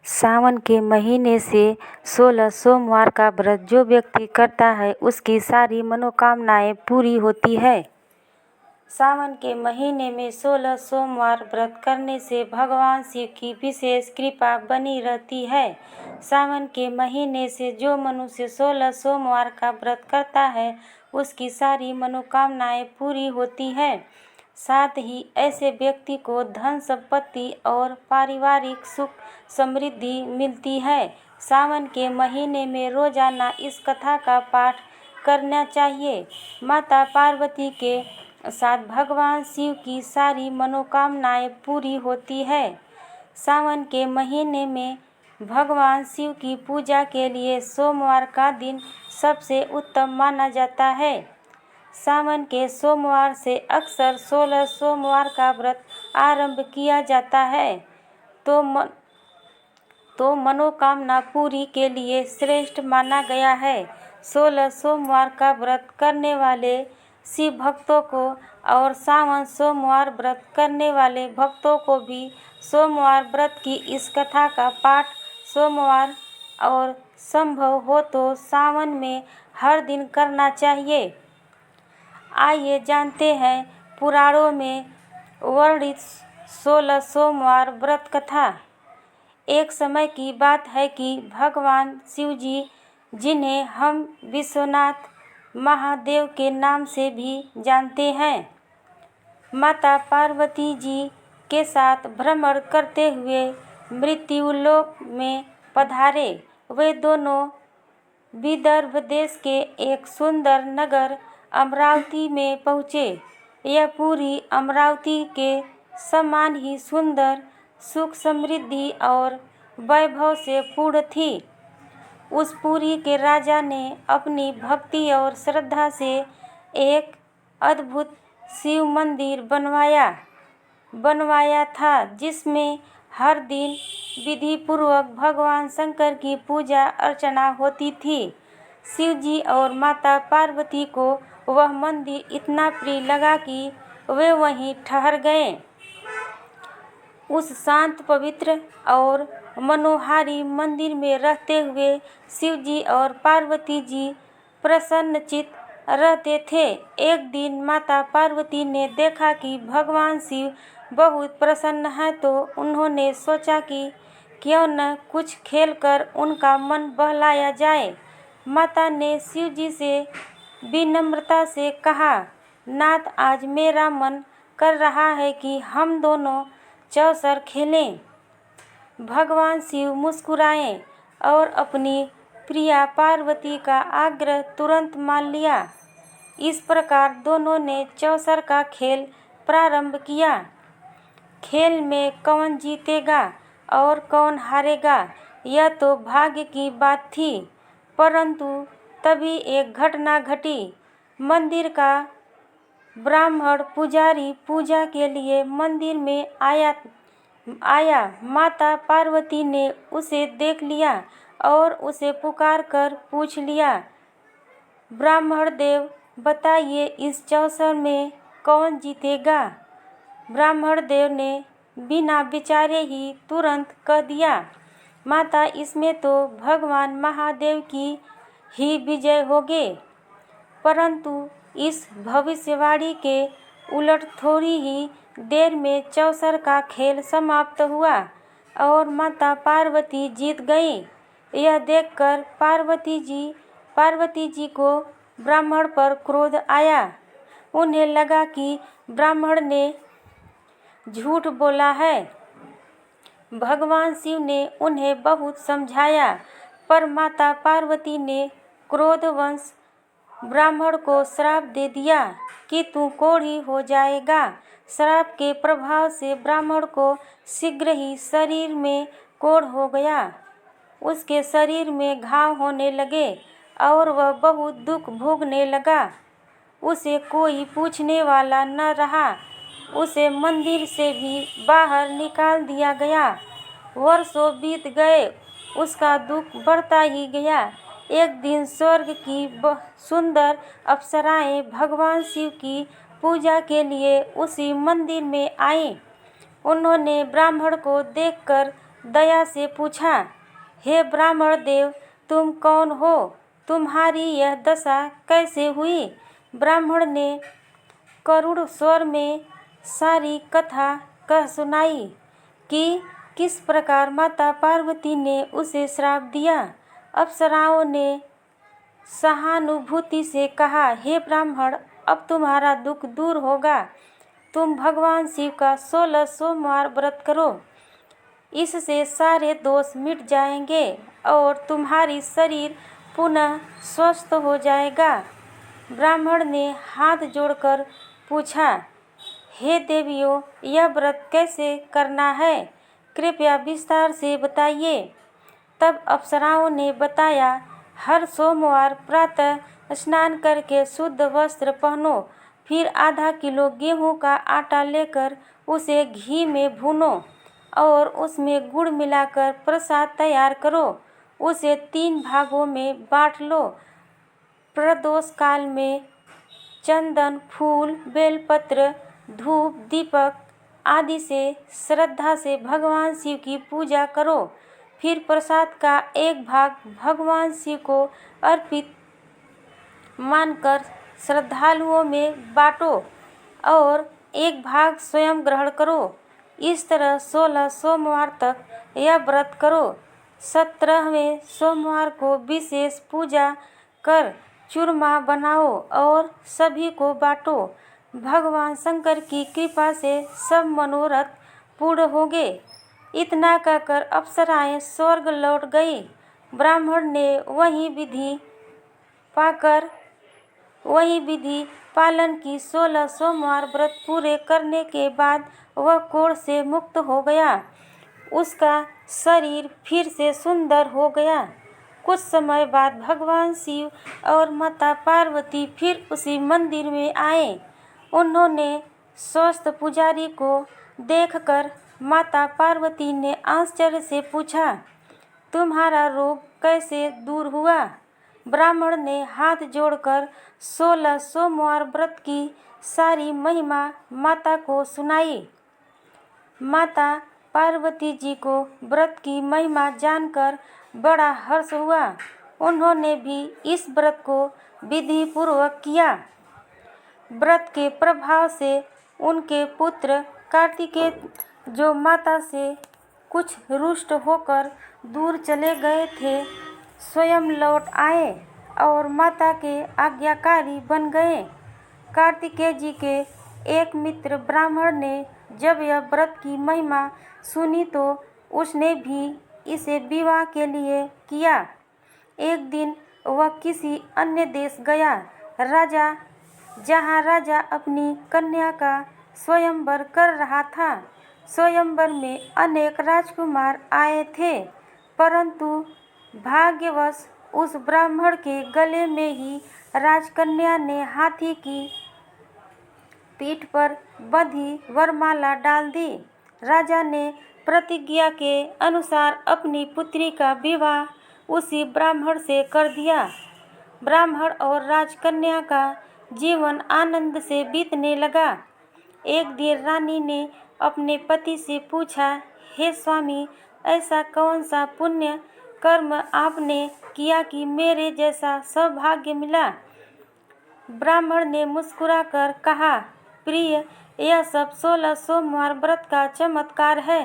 सावन के महीने से 16 सोमवार का व्रत जो व्यक्ति करता है उसकी सारी मनोकामनाएं पूरी होती है। सावन के महीने में 16 सोमवार व्रत करने से भगवान शिव की विशेष कृपा बनी रहती है। सावन के महीने से जो मनुष्य 16 सोमवार का व्रत करता है उसकी सारी मनोकामनाएं पूरी होती है। साथ ही ऐसे व्यक्ति को धन संपत्ति और पारिवारिक सुख समृद्धि मिलती है। सावन के महीने में रोजाना इस कथा का पाठ करना चाहिए। माता पार्वती के साथ भगवान शिव की सारी मनोकामनाएं पूरी होती है। सावन के महीने में भगवान शिव की पूजा के लिए सोमवार का दिन सबसे उत्तम माना जाता है। सावन के सोमवार से अक्सर 16 सोमवार का व्रत आरंभ किया जाता है तो मनोकामना पूरी के लिए श्रेष्ठ माना गया है। 16 सोमवार का व्रत करने वाले शिव भक्तों को और सावन सोमवार व्रत करने वाले भक्तों को भी सोमवार व्रत की इस कथा का पाठ सोमवार और संभव हो तो सावन में हर दिन करना चाहिए। आइए जानते हैं पुराणों में वर्णित 16 सोमवार व्रत कथा। एक समय की बात है कि भगवान शिवजी, जिन्हें हम विश्वनाथ महादेव के नाम से भी जानते हैं, माता पार्वती जी के साथ भ्रमण करते हुए मृत्युलोक में पधारे। वे दोनों विदर्भ देश के एक सुंदर नगर अमरावती में पहुँचे। यह पूरी अमरावती के समान ही सुंदर, सुख समृद्धि और वैभव से पूर्ण थी। उस पुरी के राजा ने अपनी भक्ति और श्रद्धा से एक अद्भुत शिव मंदिर बनवाया था, जिसमें हर दिन विधि पूर्वक भगवान शंकर की पूजा अर्चना होती थी। शिव जी और माता पार्वती को वह मंदिर इतना प्रिय लगा कि वे वहीं ठहर गए। उस शांत, पवित्र और मनोहारी मंदिर में रहते हुए शिव जी और पार्वती जी प्रसन्नचित्त रहते थे। एक दिन माता पार्वती ने देखा कि भगवान शिव बहुत प्रसन्न हैं, तो उन्होंने सोचा कि क्यों न कुछ खेलकर उनका मन बहलाया जाए। माता ने शिव जी से विनम्रता से कहा, नाथ, आज मेरा मन कर रहा है कि हम दोनों चौसर खेलें। भगवान शिव मुस्कुराए और अपनी प्रिया पार्वती का आग्रह तुरंत मान लिया। इस प्रकार दोनों ने चौसर का खेल प्रारंभ किया। खेल में कौन जीतेगा और कौन हारेगा, यह तो भाग्य की बात थी। परंतु तभी एक घटना घटी। मंदिर का ब्राह्मण पुजारी पूजा के लिए मंदिर में आया। माता पार्वती ने उसे देख लिया और उसे पुकार कर पूछ लिया, ब्राह्मण देव, बताइए इस चौसर में कौन जीतेगा। ब्राह्मण देव ने बिना विचारे ही तुरंत कह दिया, माता, इसमें तो भगवान महादेव की ही विजय होगी। परंतु इस भविष्यवाणी के उलट थोड़ी ही देर में चौसर का खेल समाप्त हुआ और माता पार्वती जीत गई। यह देखकर पार्वती जी को ब्राह्मण पर क्रोध आया। उन्हें लगा कि ब्राह्मण ने झूठ बोला है। भगवान शिव ने उन्हें बहुत समझाया, पर माता पार्वती ने क्रोधवश ब्राह्मण को श्राप दे दिया कि तू कोढ़ी हो जाएगा। श्राप के प्रभाव से ब्राह्मण को शीघ्र ही शरीर में कोढ़ हो गया। उसके शरीर में घाव होने लगे और वह बहुत दुख भोगने लगा। उसे कोई पूछने वाला न रहा। उसे मंदिर से भी बाहर निकाल दिया गया। वर्षों बीत गए, उसका दुख बढ़ता ही गया। एक दिन स्वर्ग की सुंदर अप्सराएं भगवान शिव की पूजा के लिए उसी मंदिर में आईं। उन्होंने ब्राह्मण को देखकर दया से पूछा, हे ब्राह्मण देव, तुम कौन हो? तुम्हारी यह दशा कैसे हुई? ब्राह्मण ने करुण स्वर में सारी कथा कह सुनाई कि किस प्रकार माता पार्वती ने उसे श्राप दिया। अप्सराओं ने सहानुभूति से कहा, हे ब्राह्मण, अब तुम्हारा दुख दूर होगा। तुम भगवान शिव का 16 सोमवार व्रत करो, इससे सारे दोष मिट जाएंगे और तुम्हारी शरीर पुनः स्वस्थ हो जाएगा। ब्राह्मण ने हाथ जोड़कर पूछा, हे देवियों, यह व्रत कैसे करना है? कृपया विस्तार से बताइए। तब अप्सराओं ने बताया, हर सोमवार प्रातः स्नान करके शुद्ध वस्त्र पहनो, फिर आधा किलो गेहूं का आटा लेकर उसे घी में भूनो और उसमें गुड़ मिलाकर प्रसाद तैयार करो। उसे 3 भागों में बांट लो। प्रदोष काल में चंदन, फूल, बेलपत्र, धूप, दीपक आदि से श्रद्धा से भगवान शिव की पूजा करो। फिर प्रसाद का एक भाग भगवान शिव को अर्पित मानकर श्रद्धालुओं में बांटो और एक भाग स्वयं ग्रहण करो। इस तरह 16 सोमवार तक यह व्रत करो। 17वें सोमवार को विशेष पूजा कर चूरमा बनाओ और सभी को बांटो। भगवान शंकर की कृपा से सब मनोरथ पूर्ण होंगे। इतना कहकर अप्सराएं स्वर्ग लौट गई। ब्राह्मण ने वही विधि पालन की। 16 सोमवार व्रत पूरे करने के बाद वह कोढ़ से मुक्त हो गया। उसका शरीर फिर से सुंदर हो गया। कुछ समय बाद भगवान शिव और माता पार्वती फिर उसी मंदिर में आए। उन्होंने स्वस्थ पुजारी को देखकर माता पार्वती ने आश्चर्य से पूछा, तुम्हारा रोग कैसे दूर हुआ? ब्राह्मण ने हाथ जोड़कर 16 सोमवार व्रत की सारी महिमा माता को सुनाई। माता पार्वती जी को व्रत की महिमा जानकर बड़ा हर्ष हुआ। उन्होंने भी इस व्रत को विधि पूर्वक किया। व्रत के प्रभाव से उनके पुत्र कार्तिकेय, जो माता से कुछ रुष्ट होकर दूर चले गए थे, स्वयं लौट आए और माता के आज्ञाकारी बन गए। कार्तिकेय जी के एक मित्र ब्राह्मण ने जब यह व्रत की महिमा सुनी तो उसने भी इसे विवाह के लिए किया। एक दिन वह किसी अन्य देश गया, जहाँ राजा अपनी कन्या का स्वयंवर कर रहा था। स्वयंवर में अनेक राजकुमार आए थे, परंतु भाग्यवश उस ब्राह्मण के गले में ही राजकन्या ने हाथी की पीठ पर बंधी वरमाला डाल दी। राजा ने प्रतिज्ञा के अनुसार अपनी पुत्री का विवाह उसी ब्राह्मण से कर दिया। ब्राह्मण और राजकन्या का जीवन आनंद से बीतने लगा। एक दिन रानी ने अपने पति से पूछा, हे स्वामी, ऐसा कौन सा पुण्य कर्म आपने किया कि मेरे जैसा सौभाग्य मिला? ब्राह्मण ने मुस्कुराकर कहा, प्रिय, यह सब 16 सोमवार व्रत का चमत्कार है।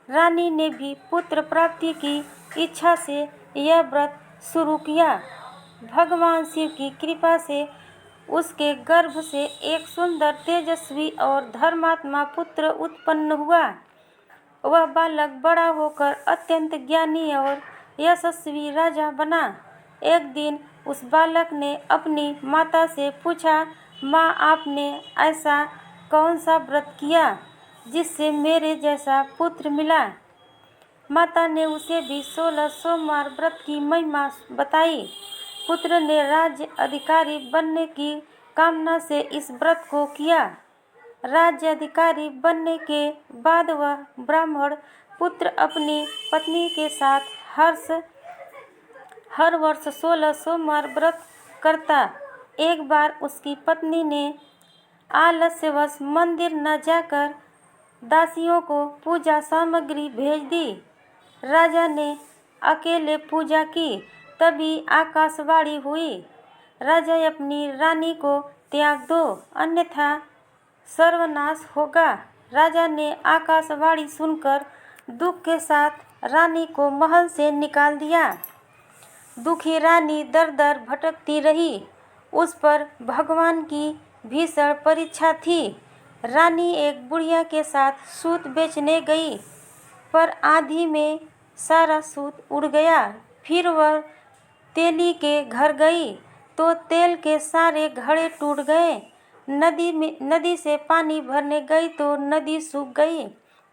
रानी ने भी पुत्र प्राप्ति की इच्छा से यह व्रत शुरू किया। भगवान शिव की कृपा से उसके गर्भ से एक सुंदर, तेजस्वी और धर्मात्मा पुत्र उत्पन्न हुआ। वह बालक बड़ा होकर अत्यंत ज्ञानी और यशस्वी राजा बना। एक दिन उस बालक ने अपनी माता से पूछा, माँ, आपने ऐसा कौन सा व्रत किया जिससे मेरे जैसा पुत्र मिला? माता ने उसे भी 16 सोमवार व्रत की महिमा बताई। पुत्र ने राज्य अधिकारी बनने की कामना से इस व्रत को किया। राज्य अधिकारी बनने के बाद वह ब्राह्मण पुत्र अपनी पत्नी के साथ हर वर्ष 16 सोमवार व्रत करता। एक बार उसकी पत्नी ने आलस्यवश मंदिर न जाकर दासियों को पूजा सामग्री भेज दी। राजा ने अकेले पूजा की। तभी आकाशवाणी हुई, राजा अपनी रानी को त्याग दो, अन्यथा सर्वनाश होगा। राजा ने आकाशवाणी सुनकर दुख के साथ रानी को महल से निकाल दिया। दुखी रानी दर दर भटकती रही। उस पर भगवान की भीषण परीक्षा थी। रानी एक बुढ़िया के साथ सूत बेचने गई, पर आंधी में सारा सूत उड़ गया। फिर वह तेली के घर गई तो तेल के सारे घड़े टूट गए। नदी से पानी भरने गई तो नदी सूख गई।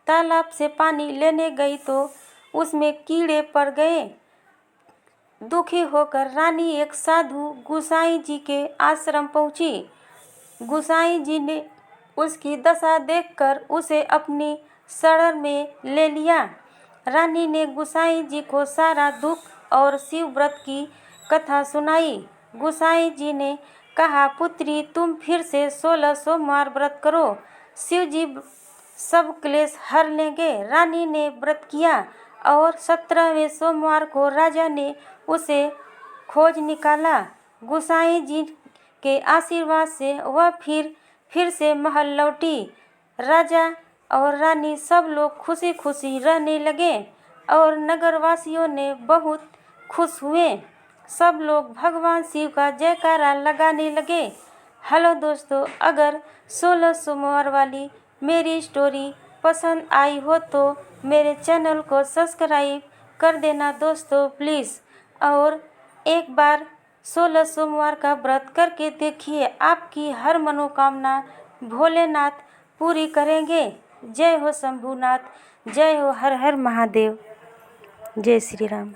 तालाब से पानी लेने गई तो उसमें कीड़े पड़ गए। दुखी होकर रानी एक साधु गुसाई जी के आश्रम पहुंची। गुसाई जी ने उसकी दशा देखकर उसे अपनी शरण में ले लिया। रानी ने गुसाई जी को सारा दुख और शिव व्रत की कथा सुनाई। गुसाई जी ने कहा, पुत्री, तुम फिर से 16 सोमवार व्रत करो, शिव जी सब क्लेश हर लेंगे। रानी ने व्रत किया और 17वें सोमवार को राजा ने उसे खोज निकाला। गुसाई जी के आशीर्वाद से वह फिर से महल लौटी। राजा और रानी सब लोग खुशी खुशी रहने लगे और नगरवासियों ने बहुत खुश हुए। सब लोग भगवान शिव का जयकारा लगाने लगे। हेलो दोस्तों, अगर 16 सोमवार वाली मेरी स्टोरी पसंद आई हो तो मेरे चैनल को सब्सक्राइब कर देना दोस्तों प्लीज़। और एक बार 16 सोमवार का व्रत करके देखिए, आपकी हर मनोकामना भोलेनाथ पूरी करेंगे। जय हो शंभुनाथ, जय हो हर हर महादेव, जय श्री राम।